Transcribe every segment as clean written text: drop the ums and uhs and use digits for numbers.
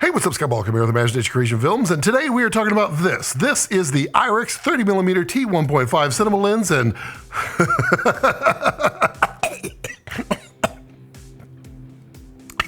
Hey, what's up, Skyball? I'm here with Imagination Creation Films, and today we are talking about this. This is the IRIX 30mm T1.5 Cinema lens, and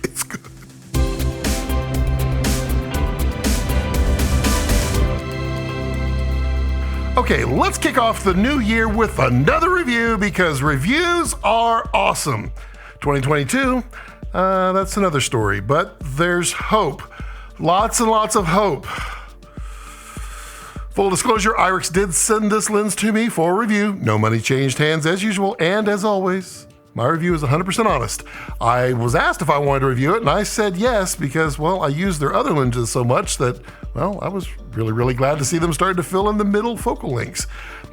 it's good. Okay, let's kick off the new year with another review because reviews are awesome. 2022, that's another story, but there's hope. Lots and lots of hope. Full disclosure, IRIX did send this lens to me for review. No money changed hands as usual, and as always, my review is 100% honest. I was asked if I wanted to review it, and I said yes because, well, I use their other lenses so much that, well, I was really glad to see them starting to fill in the middle focal lengths.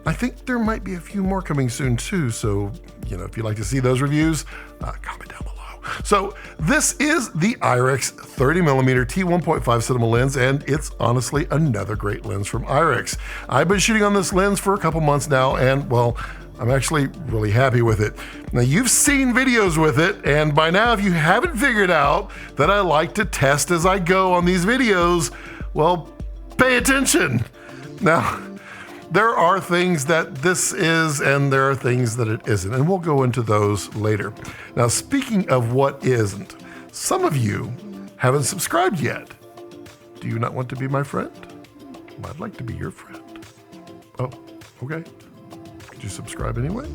I think there might be a few more coming soon too, so, if you'd like to see those reviews, comment down below. So this is the IRIX 30mm T1.5 Cinema lens, and it's honestly another great lens from IRIX. I've been shooting on this lens for a couple months now, and well, I'm actually really happy with it. Now, you've seen videos with it, and by now, if you haven't figured out that I like to test as I go on these videos, well, pay attention. Now, there are things that this is, and there are things that it isn't, and we'll go into those later. Now, speaking of what isn't, some of you haven't subscribed yet. Do you not want to be my friend? Well, I'd like to be your friend. Oh, okay. Could you subscribe anyway?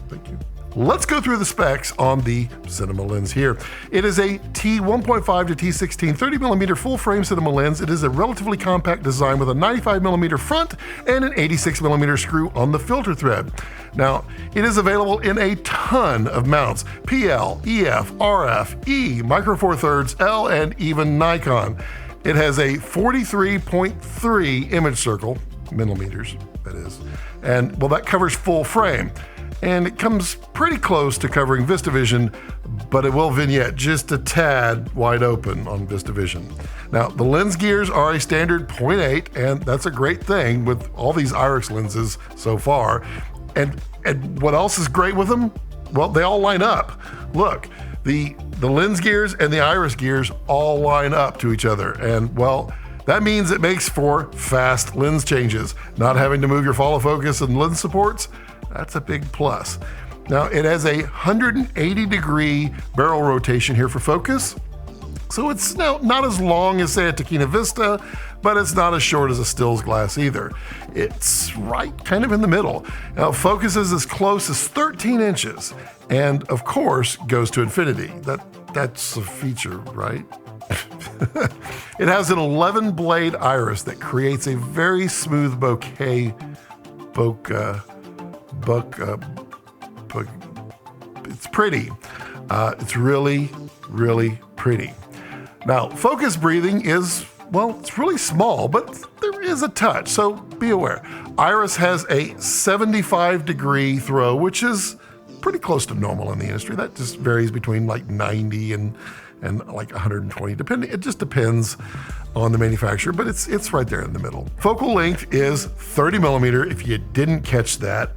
Thank you. Let's go through the specs on the cinema lens here. It is a T1.5 to T16 30mm full frame cinema lens. It is a relatively compact design with a 95mm front and an 86mm screw on the filter thread. Now, it is available in a ton of mounts: PL, EF, RF, E, Micro Four Thirds, L, and even Nikon. It has a 43.3 image circle, millimeters, that is, and well, that covers full frame. And it comes pretty close to covering VistaVision, but it will vignette just a tad wide open on VistaVision. Now, the lens gears are a standard 0.8, and that's a great thing with all these IRIX lenses so far. And what else is great with them? Well, they all line up. Look, the lens gears and the IRIX gears all line up to each other. And well, that means it makes for fast lens changes. Not having to move your follow focus and lens supports, that's a big plus. Now, it has a 180-degree barrel rotation here for focus. So it's now not as long as, say, a Tachina Vista, but it's not as short as a Stills glass either. It's right kind of in the middle. Now, it focuses as close as 13 inches, and of course, goes to infinity. That's a feature, right? It has an 11-blade iris that creates a very smooth bokeh. It's pretty. It's really pretty. Now, focus breathing is, well, it's really small, but there is a touch, so be aware. IRIX has a 75-degree throw, which is pretty close to normal in the industry. That just varies between like 90 and like 120, depending. It just depends on the manufacturer, but it's right there in the middle. Focal length is 30mm, if you didn't catch that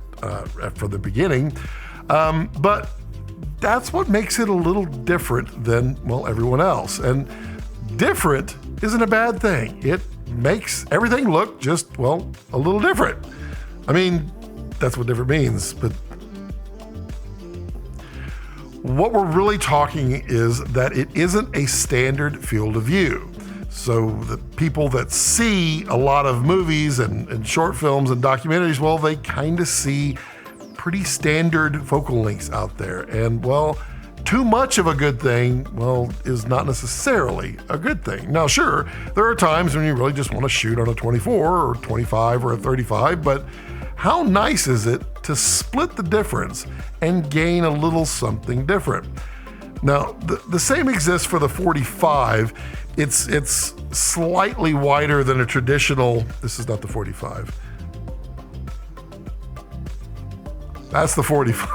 from the beginning, but that's what makes it a little different than, well, everyone else. And different isn't a bad thing. It makes everything look just, well, a little different. I mean, that's what different means, but what we're really talking is that it isn't a standard field of view. So the people that see a lot of movies and short films and documentaries, well, they kind of see pretty standard focal lengths out there. And well, too much of a good thing, well, is not necessarily a good thing. Now, sure, there are times when you really just want to shoot on a 24 or 25 or a 35, but how nice is it to split the difference and gain a little something different? Now, the same exists for the 45. It's slightly wider than a traditional, this is not the 45. That's the 45.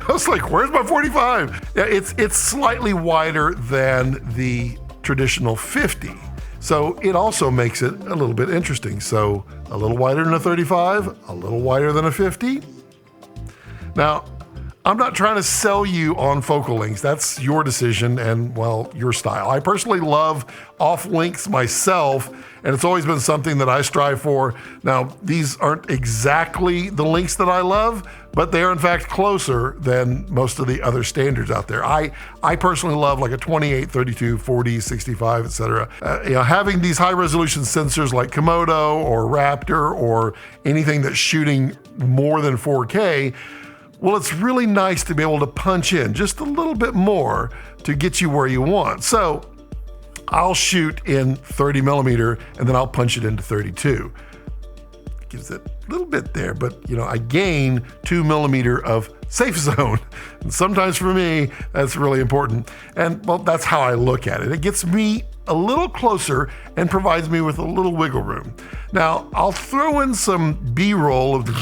I was like, where's my 45? Yeah, it's slightly wider than the traditional 50. So it also makes it a little bit interesting. So a little wider than a 35, a little wider than a 50. Now, I'm not trying to sell you on focal lengths. That's your decision and, well, your style. I personally love off lengths myself, and it's always been something that I strive for. Now, these aren't exactly the lengths that I love, but they are in fact closer than most of the other standards out there. I personally love like a 28, 32, 40, 65, etc. Having these high resolution sensors like Komodo or Raptor or anything that's shooting more than 4K, well, it's really nice to be able to punch in just a little bit more to get you where you want. So I'll shoot in 30mm and then I'll punch it into 32. Gives it a little bit there, but I gain 2mm of safe zone. And sometimes for me, that's really important. And well, that's how I look at it. It gets me a little closer and provides me with a little wiggle room. Now, I'll throw in some B-roll of the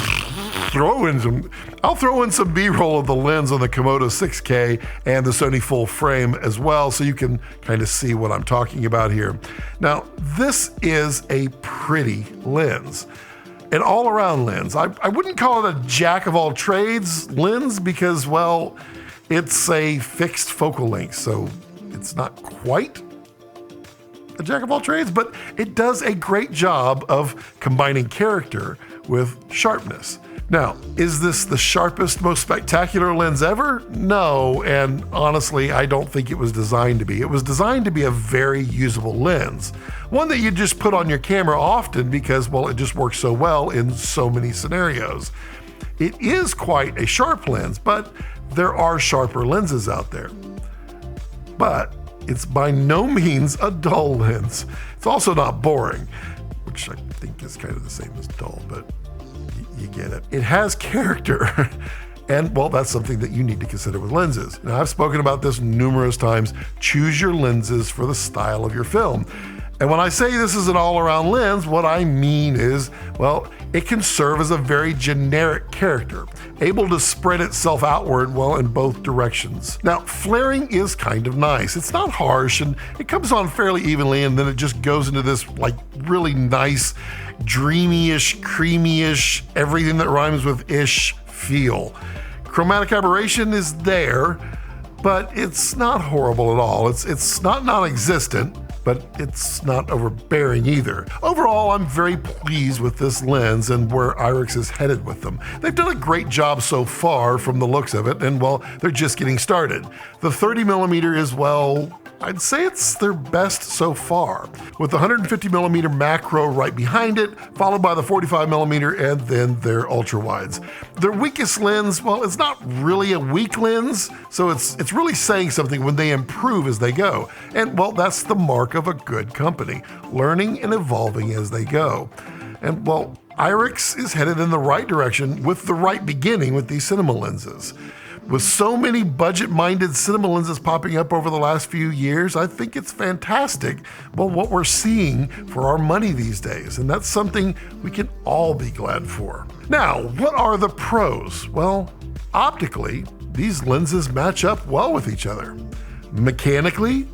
B-roll of the lens on the Komodo 6K and the Sony Full Frame as well, so you can kind of see what I'm talking about here. Now, this is a pretty lens. An all-around lens. I wouldn't call it a jack-of-all-trades lens because, well, it's a fixed focal length, so it's not quite a jack-of-all-trades, but it does a great job of combining character with sharpness. Now, is this the sharpest, most spectacular lens ever? No, and honestly, I don't think it was designed to be. It was designed to be a very usable lens. One that you just put on your camera often because, well, it just works so well in so many scenarios. It is quite a sharp lens, but there are sharper lenses out there. But it's by no means a dull lens. It's also not boring, which I think is kind of the same as dull, but you get it. It has character. And well, that's something that you need to consider with lenses. Now, I've spoken about this numerous times. Choose your lenses for the style of your film. And when I say this is an all-around lens, what I mean is, well, it can serve as a very generic character, able to spread itself outward, well, in both directions. Now, flaring is kind of nice. It's not harsh, and it comes on fairly evenly, and then it just goes into this, like, really nice, dreamy-ish, creamy-ish, everything that rhymes with ish feel. Chromatic aberration is there, but it's not horrible at all. It's not non-existent, but it's not overbearing either. Overall, I'm very pleased with this lens and where IRIX is headed with them. They've done a great job so far from the looks of it, and well, they're just getting started. The 30mm is, well, I'd say it's their best so far, with the 150mm macro right behind it, followed by the 45mm and then their ultra wides. Their weakest lens, well, it's not really a weak lens, so it's really saying something when they improve as they go. And well, that's the mark of a good company, learning and evolving as they go. And well, IRIX is headed in the right direction with the right beginning with these cinema lenses. With so many budget-minded cinema lenses popping up over the last few years, I think it's fantastic, well, what we're seeing for our money these days, and that's something we can all be glad for. Now, what are the pros? Well, optically, these lenses match up well with each other. Mechanically,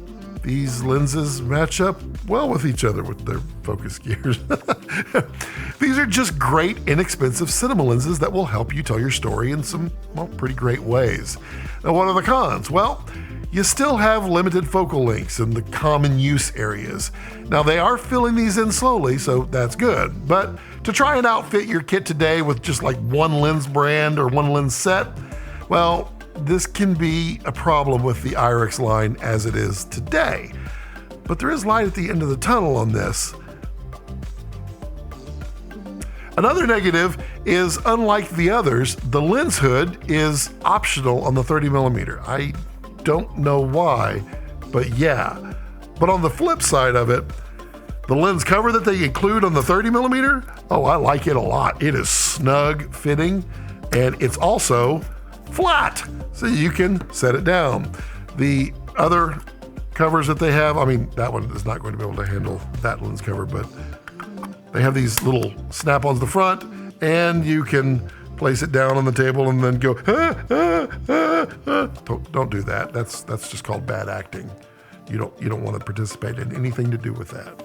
these lenses match up well with each other with their focus gears. These are just great, inexpensive cinema lenses that will help you tell your story in some, well, pretty great ways. Now, what are the cons? Well, you still have limited focal lengths in the common use areas. Now, they are filling these in slowly, so that's good. But to try and outfit your kit today with just like one lens brand or one lens set, well, this can be a problem with the IRIX line as it is today. But there is light at the end of the tunnel on this. Another negative is, unlike the others, the lens hood is optional on the 30mm. I don't know why, but yeah. But on the flip side of it, the lens cover that they include on the 30mm, oh, I like it a lot. It is snug fitting, and it's also flat, so you can set it down. The other covers that they have, I mean, that one is not going to be able to handle that lens cover, but they have these little snap-ons the front, and you can place it down on the table and then go, Don't do that. That's just called bad acting. You don't want to participate in anything to do with that.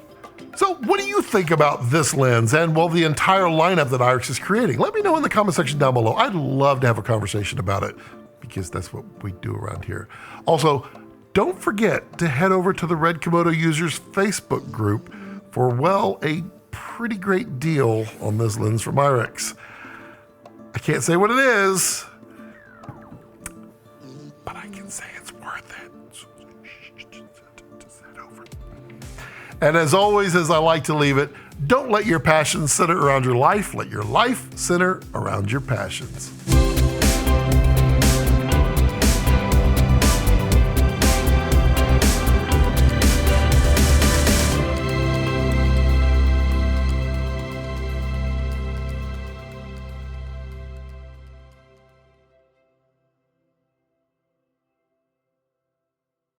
So what do you think about this lens and, well, the entire lineup that IRIX is creating? Let me know in the comment section down below. I'd love to have a conversation about it. because that's what we do around here. Also, don't forget to head over to the Red Komodo Users Facebook group for, well, a pretty great deal on this lens from IRIX. I can't say what it is, but I can say it's worth it. Just head over. And as always, as I like to leave it, don't let your passions center around your life. Let your life center around your passions.